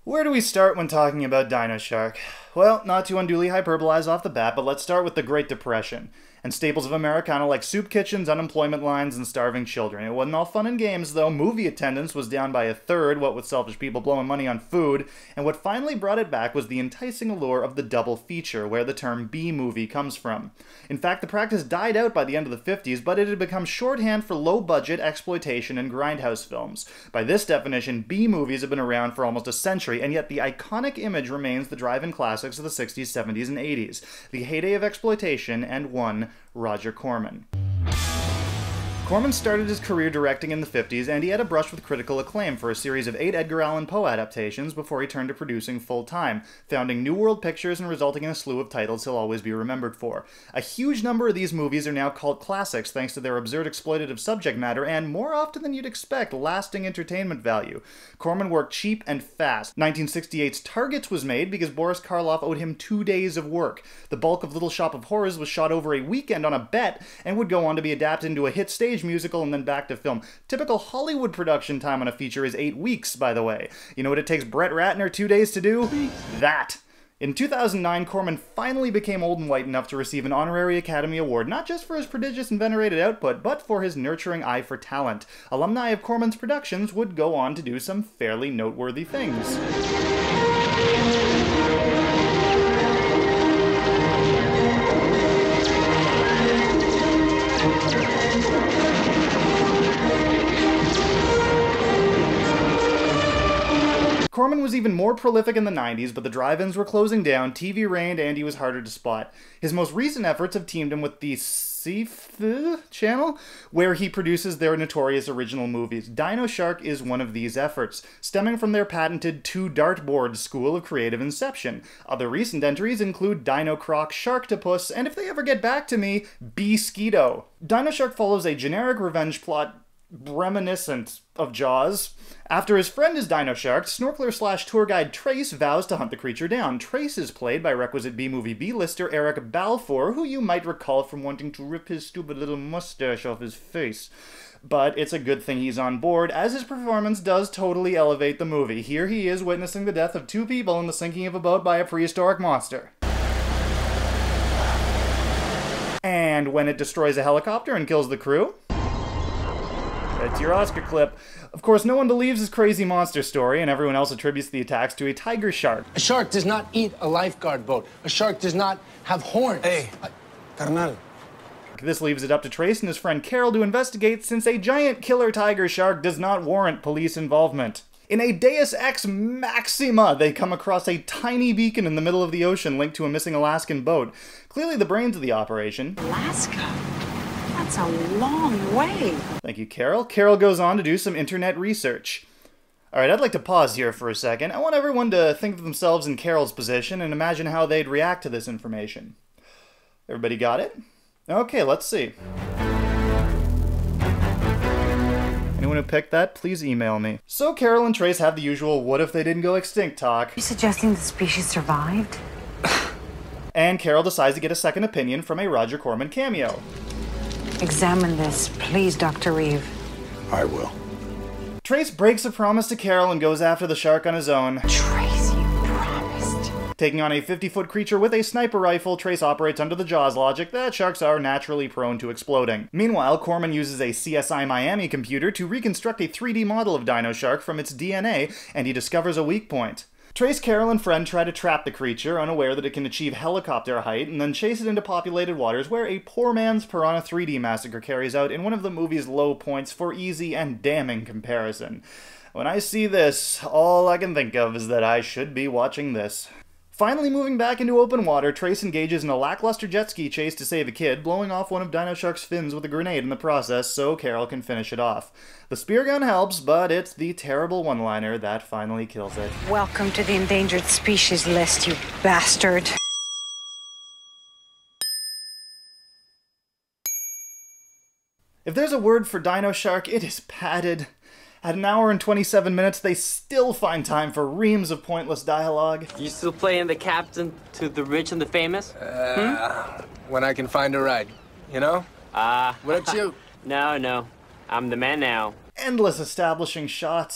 Where do we start when talking about Dinoshark? Well, not to unduly hyperbolize off the bat, but let's start with the Great Depression, and staples of Americana like soup kitchens, unemployment lines, and starving children. It wasn't all fun and games, though. Movie attendance was down by a third, what with selfish people blowing money on food, and what finally brought it back was the enticing allure of the double feature, where the term B-movie comes from. In fact, the practice died out by the end of the 50s, but it had become shorthand for low-budget exploitation and grindhouse films. By this definition, B-movies have been around for almost a century, and yet the iconic image remains the drive-in classics of the 60s, 70s, and 80s, the heyday of exploitation, and one Roger Corman. Corman started his career directing in the 50s, and he had a brush with critical acclaim for a series of 8 Edgar Allan Poe adaptations before he turned to producing full-time, founding New World Pictures and resulting in a slew of titles he'll always be remembered for. A huge number of these movies are now cult classics thanks to their absurd exploitative subject matter and, more often than you'd expect, lasting entertainment value. Corman worked cheap and fast. 1968's Targets was made because Boris Karloff owed him 2 days of work. The bulk of Little Shop of Horrors was shot over a weekend on a bet and would go on to be adapted into a hit stage musical and then back to film. Typical Hollywood production time on a feature is 8 weeks, by the way. You know what it takes Brett Ratner 2 days to do? That. In 2009, Corman finally became old and white enough to receive an honorary Academy Award, not just for his prodigious and venerated output, but for his nurturing eye for talent. Alumni of Corman's productions would go on to do some fairly noteworthy things. Corman was even more prolific in the 90s, but the drive-ins were closing down, TV reigned, and he was harder to spot. His most recent efforts have teamed him with the CF channel, where he produces their notorious original movies. Dinoshark is one of these efforts, stemming from their patented two-dartboard school of creative inception. Other recent entries include Dino Croc Sharktopus, and if they ever get back to me, B-Skeeto. Dinoshark follows a generic revenge plot reminiscent of Jaws. After his friend is Dinoshark, snorkeler-slash-tour guide Trace vows to hunt the creature down. Trace is played by requisite B-movie B-lister Eric Balfour, who you might recall from wanting to rip his stupid little mustache off his face. But it's a good thing he's on board, as his performance does totally elevate the movie. Here he is witnessing the death of 2 people in the sinking of a boat by a prehistoric monster. And when it destroys a helicopter and kills the crew, that's your Oscar clip. Of course, no one believes his crazy monster story, and everyone else attributes the attacks to a tiger shark. A shark does not eat a lifeguard boat. A shark does not have horns. Hey, carnal. This leaves it up to Trace and his friend Carol to investigate, since a giant killer tiger shark does not warrant police involvement. In a Deus Ex Maxima, they come across a tiny beacon in the middle of the ocean linked to a missing Alaskan boat. Clearly the brains of the operation. Alaska? That's a long way. Thank you, Carol. Carol goes on to do some internet research. Alright, I'd like to pause here for a second. I want everyone to think of themselves in Carol's position and imagine how they'd react to this information. Everybody got it? Okay, let's see. Anyone who picked that, please email me. So Carol and Trace have the usual what if they didn't go extinct talk. Are you suggesting the species survived? And Carol decides to get a second opinion from a Roger Corman cameo. Examine this, please, Dr. Reeve. I will. Trace breaks a promise to Carol and goes after the shark on his own. Trace, you promised. Taking on a 50-foot creature with a sniper rifle, Trace operates under the Jaws logic that sharks are naturally prone to exploding. Meanwhile, Corman uses a CSI Miami computer to reconstruct a 3D model of Dinoshark from its DNA, and he discovers a weak point. Trace, Carol, and friend try to trap the creature, unaware that it can achieve helicopter height, and then chase it into populated waters where a poor man's Piranha 3D massacre carries out in one of the movie's low points for easy and damning comparison. When I see this, all I can think of is that I should be watching this. Finally moving back into open water, Trace engages in a lackluster jet ski chase to save a kid, blowing off one of Dinoshark's fins with a grenade in the process so Carol can finish it off. The spear gun helps, but it's the terrible one-liner that finally kills it. Welcome to the endangered species list, you bastard. If there's a word for Dinoshark, it is padded. At an hour and 27 minutes, they still find time for reams of pointless dialogue. You still playing the captain to the rich and the famous? When I can find a ride, you know? What about you? No. I'm the man now. Endless establishing shots.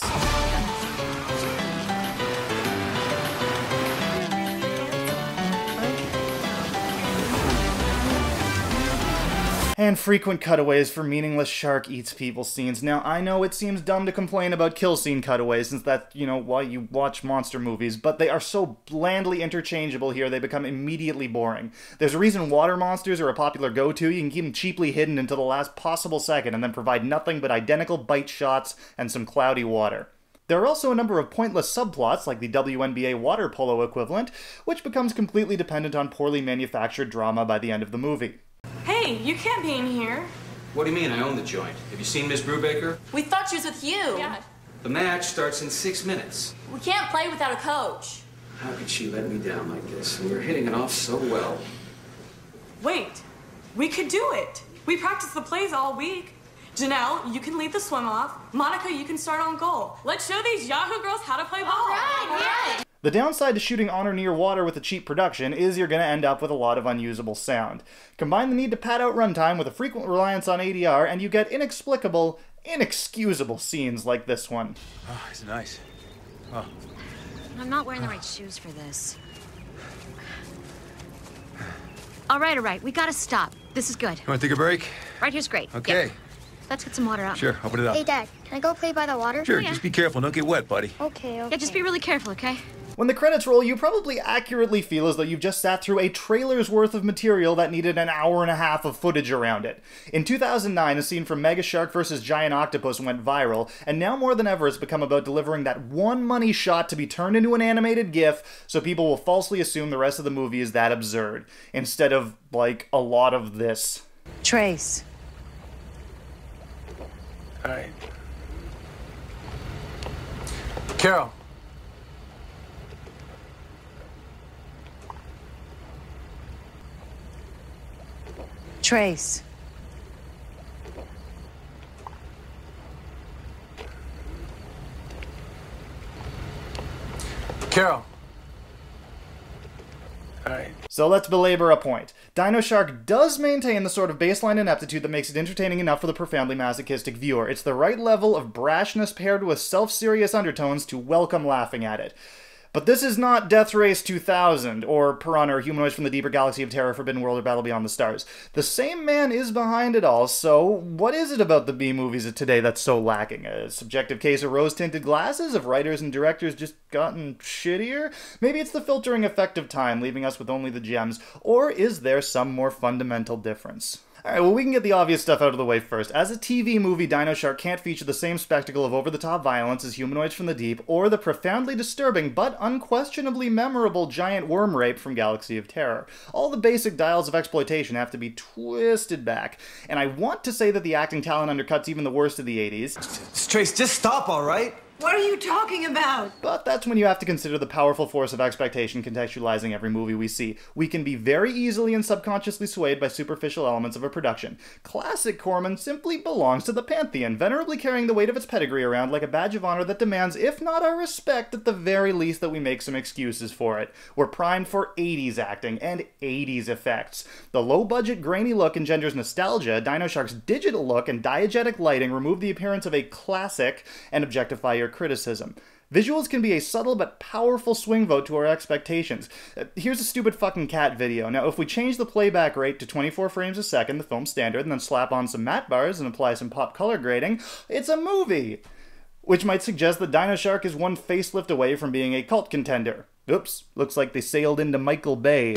And frequent cutaways for meaningless shark eats people scenes. Now, I know it seems dumb to complain about kill scene cutaways, since that's, why you watch monster movies, but they are so blandly interchangeable here they become immediately boring. There's a reason water monsters are a popular go-to. You can keep them cheaply hidden until the last possible second and then provide nothing but identical bite shots and some cloudy water. There are also a number of pointless subplots, like the WNBA water polo equivalent, which becomes completely dependent on poorly manufactured drama by the end of the movie. Hey, you can't be in here. What do you mean I own the joint? Have you seen Miss Brubaker? We thought she was with you. Yeah. The match starts in 6 minutes. We can't play without a coach. How could she let me down like this? We were hitting it off so well. Wait, we could do it. We practiced the plays all week. Janelle, you can lead the swim off. Monica, you can start on goal. Let's show these Yahoo girls how to play ball. All right. The downside to shooting on or near water with a cheap production is you're going to end up with a lot of unusable sound. Combine the need to pad out runtime with a frequent reliance on ADR, and you get inexcusable scenes like this one. Oh, it's nice. Oh. I'm not wearing the right shoes for this. All right, we gotta stop. This is good. You want to take a break? Right here's great. Okay. Yeah. Let's get some water out. Sure, open it up. Hey, Dad, can I go play by the water? Sure, Oh, yeah. just be careful. Don't get wet, buddy. Okay. Yeah, just be really careful, okay? When the credits roll, you probably accurately feel as though you've just sat through a trailer's worth of material that needed an hour and a half of footage around it. In 2009, a scene from Mega Shark vs. Giant Octopus went viral, and now more than ever it's become about delivering that one money shot to be turned into an animated GIF, so people will falsely assume the rest of the movie is that absurd, instead of, like, a lot of this. Trace. All right. Carol. Trace. Carol. All right. So let's belabor a point. Dinoshark does maintain the sort of baseline ineptitude that makes it entertaining enough for the profoundly masochistic viewer. It's the right level of brashness paired with self-serious undertones to welcome laughing at it. But this is not Death Race 2000, or Piranha, or Humanoids from the Deeper Galaxy of Terror, Forbidden World, or Battle Beyond the Stars. The same man is behind it all, so what is it about the B-movies of today that's so lacking? A subjective case of rose-tinted glasses? Have writers and directors just gotten shittier? Maybe it's the filtering effect of time, leaving us with only the gems, or is there some more fundamental difference? Alright, well, we can get the obvious stuff out of the way first. As a TV movie, Dinoshark can't feature the same spectacle of over-the-top violence as Humanoids from the Deep, or the profoundly disturbing but unquestionably memorable giant worm rape from Galaxy of Terror. All the basic dials of exploitation have to be twisted back. And I want to say that the acting talent undercuts even the worst of the 80s. Trace, just stop, all right? What are you talking about? But that's when you have to consider the powerful force of expectation contextualizing every movie we see. We can be very easily and subconsciously swayed by superficial elements of a production. Classic Corman simply belongs to the pantheon, venerably carrying the weight of its pedigree around like a badge of honor that demands, if not our respect, at the very least that we make some excuses for it. We're primed for 80s acting and 80s effects. The low-budget, grainy look engenders nostalgia. Dinoshark's digital look and diegetic lighting remove the appearance of a classic and objectify your criticism. Visuals can be a subtle but powerful swing vote to our expectations. Here's a stupid fucking cat video. Now, if we change the playback rate to 24 frames a second, the film standard, and then slap on some matte bars and apply some pop color grading, it's a movie! Which might suggest that Dinoshark is one facelift away from being a cult contender. Oops, looks like they sailed into Michael Bay.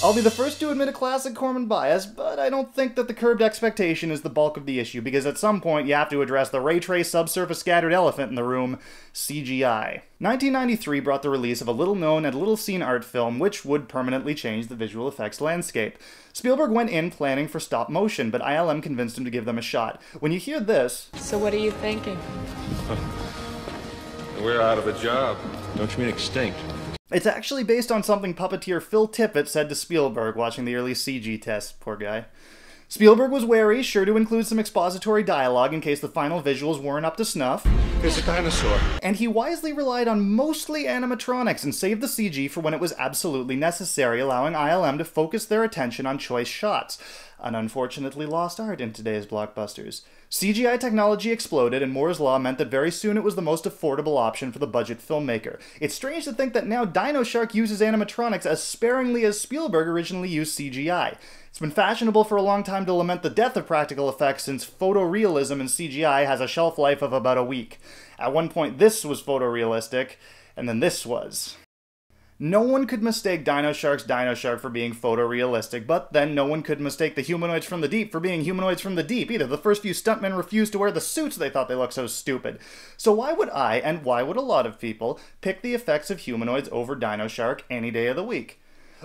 I'll be the first to admit a classic Corman bias, but I don't think that the curbed expectation is the bulk of the issue, because at some point you have to address the ray trace subsurface scattered elephant in the room, CGI. 1993 brought the release of a little-known and little-seen art film which would permanently change the visual effects landscape. Spielberg went in planning for stop motion, but ILM convinced him to give them a shot. When you hear this... So what are you thinking? We're out of a job. Don't you mean extinct? It's actually based on something puppeteer Phil Tippett said to Spielberg watching the early CG tests, poor guy. Spielberg was wary, sure to include some expository dialogue in case the final visuals weren't up to snuff. There's a dinosaur. And he wisely relied on mostly animatronics and saved the CG for when it was absolutely necessary, allowing ILM to focus their attention on choice shots. an unfortunately lost art in today's blockbusters. CGI technology exploded, and Moore's Law meant that very soon it was the most affordable option for the budget filmmaker. It's strange to think that now Dinoshark uses animatronics as sparingly as Spielberg originally used CGI. It's been fashionable for a long time to lament the death of practical effects, since photorealism in CGI has a shelf life of about a week. At one point this was photorealistic, and then this was. No one could mistake Dinoshark's Dinoshark for being photorealistic, but then no one could mistake the humanoids from the deep for being humanoids from the deep either. The first few stuntmen refused to wear the suits, they thought they looked so stupid. So why would I, and why would a lot of people, pick the effects of humanoids over Dinoshark any day of the week?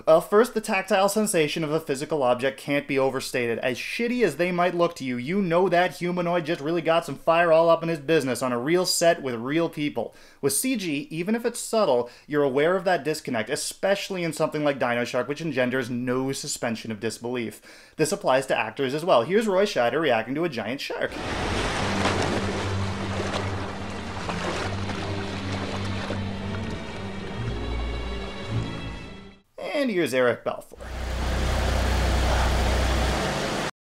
Well, first, the tactile sensation of a physical object can't be overstated. As shitty as they might look to you, you know that humanoid just really got some fire all up in his business on a real set with real people. With CG, even if it's subtle, you're aware of that disconnect, especially in something like Dinoshark, which engenders no suspension of disbelief. This applies to actors as well. Here's Roy Scheider reacting to a giant shark. And here's Eric Balfour.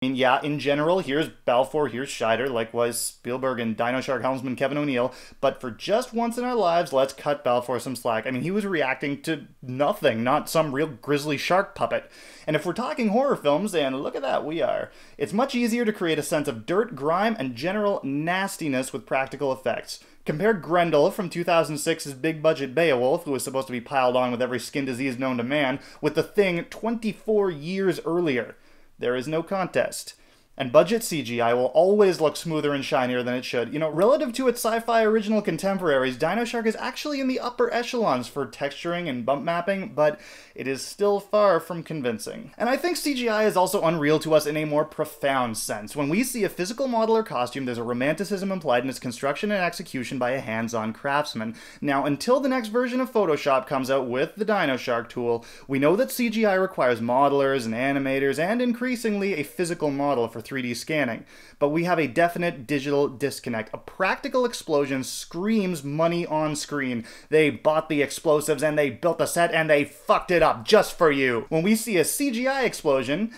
I mean, yeah, in general, here's Balfour, here's Scheider, likewise Spielberg and Dinoshark helmsman Kevin O'Neill, but for just once in our lives, let's cut Balfour some slack. I mean, he was reacting to nothing, not some real grisly shark puppet. And if we're talking horror films, and look at that, we are, it's much easier to create a sense of dirt, grime, and general nastiness with practical effects. Compare Grendel from 2006's big-budget Beowulf, who was supposed to be piled on with every skin disease known to man, with The Thing 24 years earlier. There is no contest. And budget CGI will always look smoother and shinier than it should. You know, relative to its sci-fi original contemporaries, Dinoshark is actually in the upper echelons for texturing and bump mapping, but it is still far from convincing. And I think CGI is also unreal to us in a more profound sense. When we see a physical model or costume, there's a romanticism implied in its construction and execution by a hands-on craftsman. Now, until the next version of Photoshop comes out with the Dinoshark tool, we know that CGI requires modelers and animators, and increasingly a physical model for 3D scanning. But we have a definite digital disconnect. A practical explosion screams money on screen. They bought the explosives and they built the set and they fucked it up just for you. When we see a CGI explosion,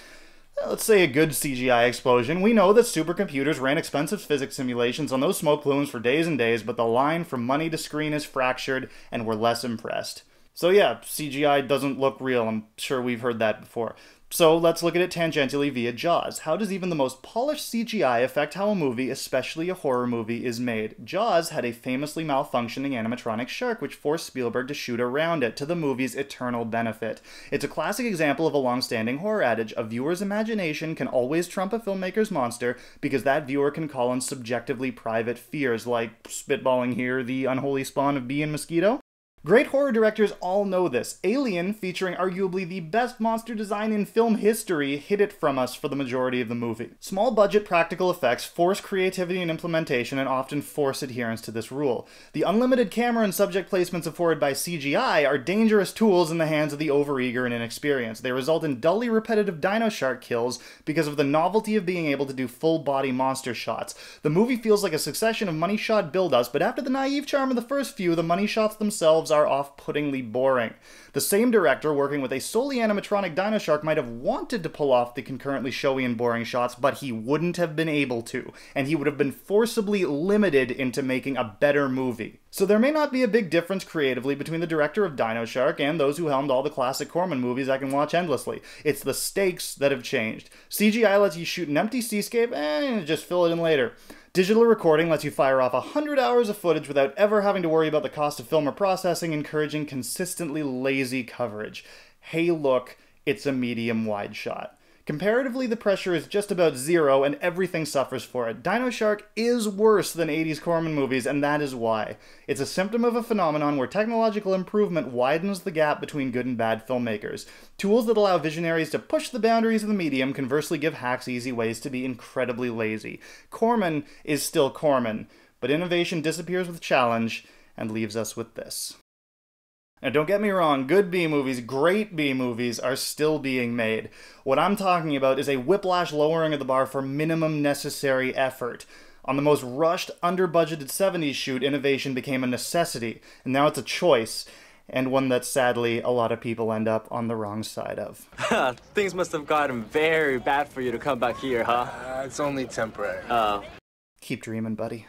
let's say a good CGI explosion, we know that supercomputers ran expensive physics simulations on those smoke plumes for days and days, but the line from money to screen is fractured and we're less impressed. So yeah, CGI doesn't look real. I'm sure we've heard that before. So let's look at it tangentially via Jaws. How does even the most polished CGI affect how a movie, especially a horror movie, is made? Jaws had a famously malfunctioning animatronic shark which forced Spielberg to shoot around it, to the movie's eternal benefit. It's a classic example of a long-standing horror adage: a viewer's imagination can always trump a filmmaker's monster because that viewer can call on subjectively private fears, like spitballing here the unholy spawn of bee and mosquito. Great horror directors all know this. Alien, featuring arguably the best monster design in film history, hid it from us for the majority of the movie. Small budget practical effects force creativity and implementation and often force adherence to this rule. The unlimited camera and subject placements afforded by CGI are dangerous tools in the hands of the overeager and inexperienced. They result in dully repetitive Dinoshark kills because of the novelty of being able to do full-body monster shots. The movie feels like a succession of money shot build-ups, but after the naive charm of the first few, the money shots themselves are off-puttingly boring. The same director working with a solely animatronic Dinoshark might have wanted to pull off the concurrently showy and boring shots, but he wouldn't have been able to, and he would have been forcibly limited into making a better movie. So there may not be a big difference creatively between the director of Dinoshark and those who helmed all the classic Corman movies I can watch endlessly. It's the stakes that have changed. CGI lets you shoot an empty seascape and just fill it in later. Digital recording lets you fire off 100 hours of footage without ever having to worry about the cost of film or processing, encouraging consistently lazy coverage. Hey look, it's a medium-wide shot. Comparatively, the pressure is just about zero and everything suffers for it. Dinoshark is worse than 80s Corman movies, and that is why. It's a symptom of a phenomenon where technological improvement widens the gap between good and bad filmmakers. Tools that allow visionaries to push the boundaries of the medium conversely give hacks easy ways to be incredibly lazy. Corman is still Corman, but innovation disappears with challenge and leaves us with this. Now, don't get me wrong, good B-movies, great B-movies are still being made. What I'm talking about is a whiplash lowering of the bar for minimum necessary effort. On the most rushed, under-budgeted 70s shoot, innovation became a necessity, and now it's a choice. and one that sadly a lot of people end up on the wrong side of. Things must have gotten very bad for you to come back here, huh? It's only temporary. Keep dreaming, buddy.